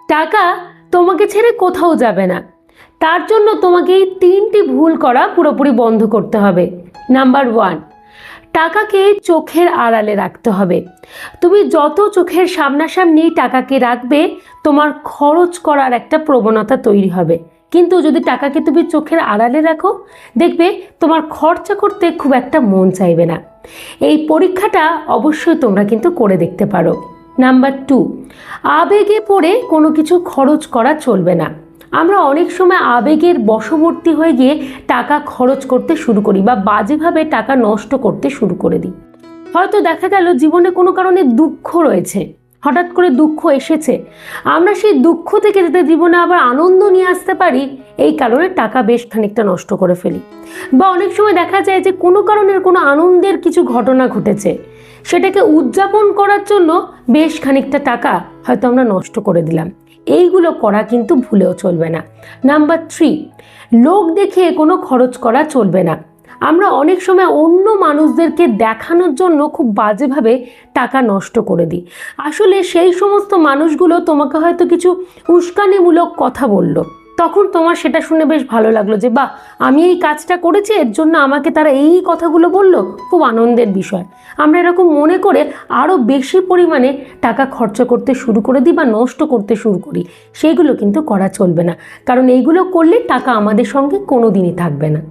টাকা তোমাকে ছেড়ে কোথাও যাবে না, তার জন্য তোমাকে এই 3টি ভুল করা পুরোপুরি বন্ধ করতে হবে। নাম্বার 1, টাকাকে চোখের আড়ালে রাখতে হবে। তুমি যত চোখের সামনাসামনি টাকাকে রাখবে, তোমার খরচ করার একটা প্রবণতা তৈরি হবে। কিন্তু যদি টাকাকে তুমি চোখের আড়ালে রাখো, দেখবে তোমার খরচা করতে খুব একটা মন চাইবে না। এই পরীক্ষাটা অবশ্যই তোমরা কিন্তু করে দেখতে পারো। নাম্বার 2, আবেগে পড়ে কোনো কিছু খরচ করা চলবে না। আমরা অনেক সময় আবেগের বশবর্তী হয়ে গিয়ে টাকা খরচ করতে শুরু করি বা বাজেভাবে টাকা নষ্ট করতে শুরু করে দিই। হয়তো দেখা গেল জীবনে কোনো কারণে দুঃখ রয়েছে, হঠাৎ করে দুঃখ এসেছে, আমরা সেই দুঃখ থেকে যাতে জীবনে আবার আনন্দ নিয়ে আসতে পারি, এই কারণে টাকা বেশ খানিকটা নষ্ট করে ফেলি। বা অনেক সময় দেখা যায় যে কোনো কারণের কোনো আনন্দের কিছু ঘটনা ঘটেছে, সেটাকে উদযাপন করার জন্য বেশ খানিকটা টাকা হয়তো আমরা নষ্ট করে দিলাম। এইগুলো করা কিন্তু ভুলেও চলবে না। নাম্বার 3, লোক দেখে কোনো খরচ করা চলবে না। আমরা অনেক সময় অন্য মানুষদেরকে দেখানোর জন্য খুব বাজেভাবে টাকা নষ্ট করে দিই। আসলে সেই সমস্ত মানুষগুলো তোমাকে হয়তো কিছু উস্কানিমূলক কথা বলল, তখন তোমার সেটা শুনে বেশ ভালো লাগলো যে বাহ, আমি এই কাজটা করেছি, এর জন্য আমাকে তারা এই কথাগুলো বলল, খুব আনন্দের বিষয়। আমরা এরকম মনে করে আরও বেশি পরিমাণে টাকা খরচ করতে শুরু করে দিই বা নষ্ট করতে শুরু করি। সেইগুলো কিন্তু করা চলবে না, কারণ এইগুলো করলে টাকা আমাদের সঙ্গে কোনো দিনই থাকবে না।